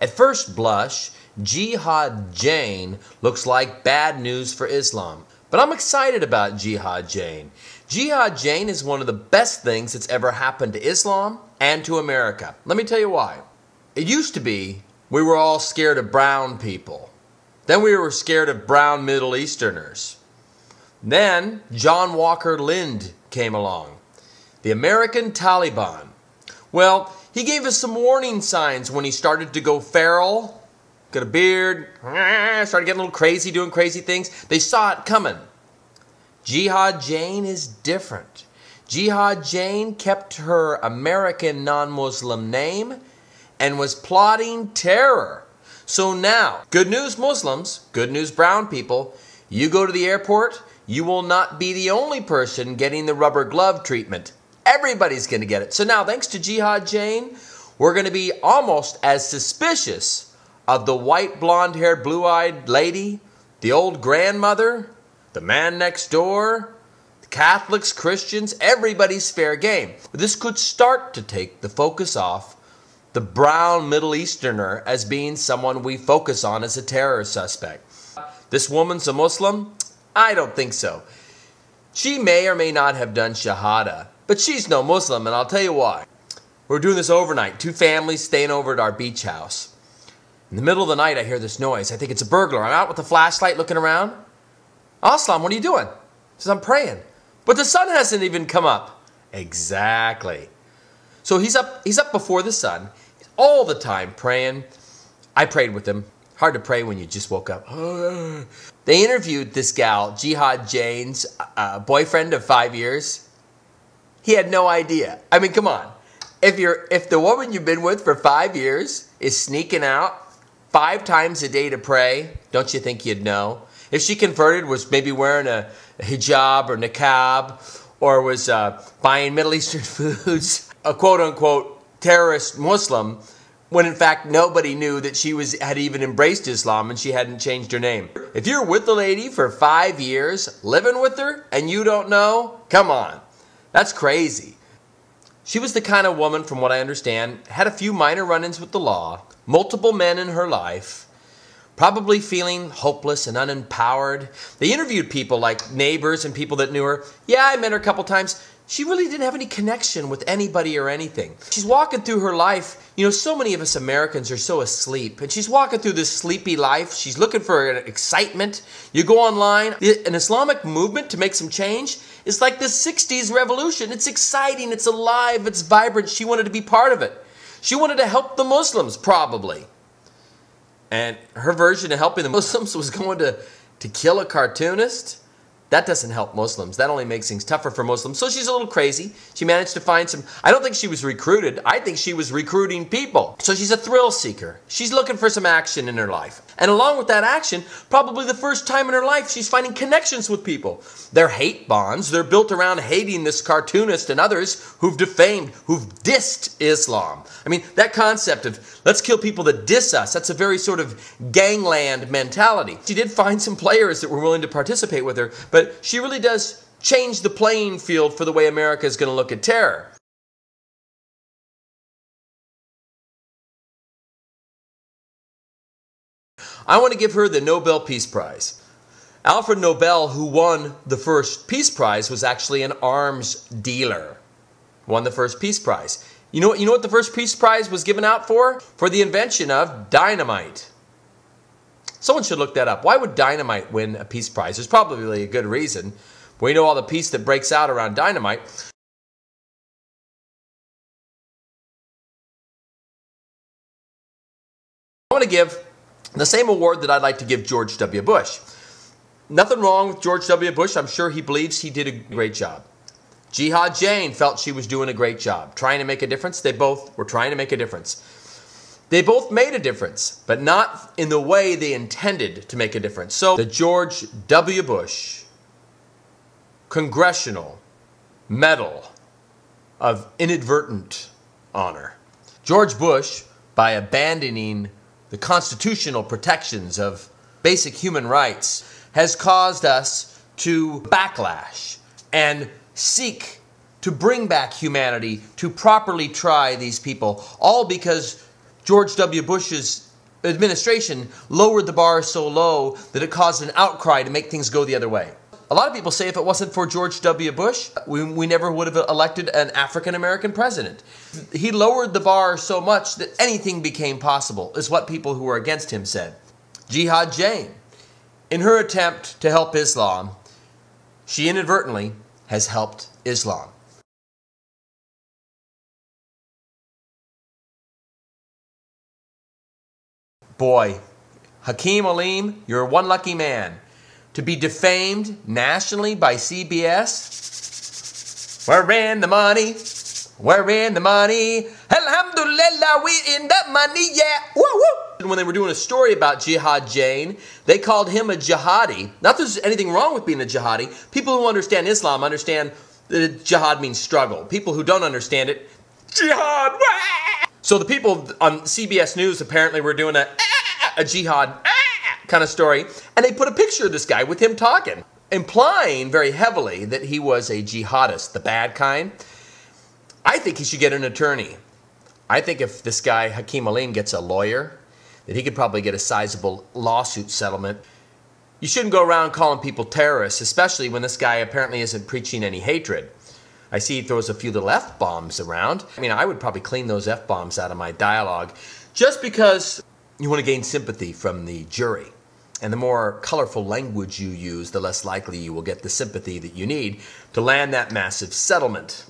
At first blush, Jihad Jane looks like bad news for Islam. But I'm excited about Jihad Jane. Jihad Jane is one of the best things that's ever happened to Islam and to America. Let me tell you why. It used to be we were all scared of brown people. Then we were scared of brown Middle Easterners. Then John Walker Lind came along, the American Taliban. Well, he gave us some warning signs when he started to go feral, got a beard, started getting a little crazy, doing crazy things. They saw it coming. Jihad Jane is different. Jihad Jane kept her American non-Muslim name and was plotting terror. So now, good news Muslims, good news brown people, you go to the airport, you will not be the only person getting the rubber glove treatment. Everybody's going to get it. So now, thanks to Jihad Jane, we're going to be almost as suspicious of the white, blonde-haired, blue-eyed lady, the old grandmother, the man next door, the Catholics, Christians, everybody's fair game. This could start to take the focus off the brown Middle Easterner as being someone we focus on as a terror suspect. This woman's a Muslim? I don't think so. She may or may not have done Shahada, but she's no Muslim, and I'll tell you why. We're doing this overnight. 2 families staying over at our beach house. In the middle of the night, I hear this noise. I think it's a burglar. I'm out with the flashlight looking around. Aslam, what are you doing? He says, I'm praying. But the sun hasn't even come up. Exactly. So he's up before the sun, all the time praying. I prayed with him. Hard to pray when you just woke up. They interviewed this gal, Jihad Jane's boyfriend of 5 years. He had no idea. I mean, come on. If the woman you've been with for 5 years is sneaking out 5 times a day to pray, don't you think you'd know? If she converted, was maybe wearing a hijab or niqab, or was buying Middle Eastern foods, a quote-unquote terrorist Muslim, when in fact nobody knew that she had even embraced Islam and she hadn't changed her name. If you're with the lady for 5 years, living with her, and you don't know, come on. That's crazy. She was the kind of woman, from what I understand, had a few minor run-ins with the law, multiple men in her life, probably feeling hopeless and unempowered. They interviewed people like neighbors and people that knew her. Yeah, I met her a couple times. She really didn't have any connection with anybody or anything. She's walking through her life. You know, so many of us Americans are so asleep. And she's walking through this sleepy life. She's looking for excitement. You go online, an Islamic movement to make some change. It's like the 60s revolution. It's exciting. It's alive. It's vibrant. She wanted to be part of it. She wanted to help the Muslims, probably. And her version of helping the Muslims was going to kill a cartoonist. That doesn't help Muslims. That only makes things tougher for Muslims. So she's a little crazy. She managed to find some... I don't think she was recruited. I think she was recruiting people. So she's a thrill seeker. She's looking for some action in her life. And along with that action, probably the first time in her life, she's finding connections with people. They're hate bonds. They're built around hating this cartoonist and others who've defamed, who've dissed Islam. I mean, that concept of let's kill people that diss us, that's a very sort of gangland mentality. She did find some players that were willing to participate with her, but she really does change the playing field for the way America is going to look at terror. I want to give her the Nobel Peace Prize. Alfred Nobel, who won the first Peace Prize, was actually an arms dealer. Won the first Peace Prize. You know what the first Peace Prize was given out for? For the invention of dynamite. Someone should look that up. Why would dynamite win a Peace Prize? There's probably a good reason. We know all the peace that breaks out around dynamite. I want to give the same award that I'd like to give George W. Bush. Nothing wrong with George W. Bush. I'm sure he believes he did a great job. Jihad Jane felt she was doing a great job, trying to make a difference. They both were trying to make a difference. They both made a difference, but not in the way they intended to make a difference. So the George W. Bush Congressional Medal of Inadvertent Honor. George Bush, by abandoning the constitutional protections of basic human rights, has caused us to backlash and seek to bring back humanity, to properly try these people, all because George W. Bush's administration lowered the bar so low that it caused an outcry to make things go the other way. A lot of people say if it wasn't for George W. Bush, we never would have elected an African-American president. He lowered the bar so much that anything became possible, is what people who were against him said. Jihad Jane, in her attempt to help Islam, she inadvertently has helped Islam. Boy, HakeemAleem, you're one lucky man. To be defamed nationally by CBS? We're in the money. We're in the money. Alhamdulillah, we in the money, yeah. Woo, woo. When they were doing a story about Jihad Jane, they called him a jihadi. Not that there's anything wrong with being a jihadi. People who understand Islam understand that jihad means struggle. People who don't understand it, jihad. Wah! So the people on CBS News apparently were doing a jihad kind of story, and they put a picture of this guy with him talking, implying very heavily that he was a jihadist, the bad kind. I think he should get an attorney. I think if this guy, HakeemAleem, gets a lawyer, that he could probably get a sizable lawsuit settlement. You shouldn't go around calling people terrorists, especially when this guy apparently isn't preaching any hatred. I see he throws a few little F-bombs around. I mean, I would probably clean those F-bombs out of my dialogue just because you want to gain sympathy from the jury. And the more colorful language you use, the less likely you will get the sympathy that you need to land that massive settlement.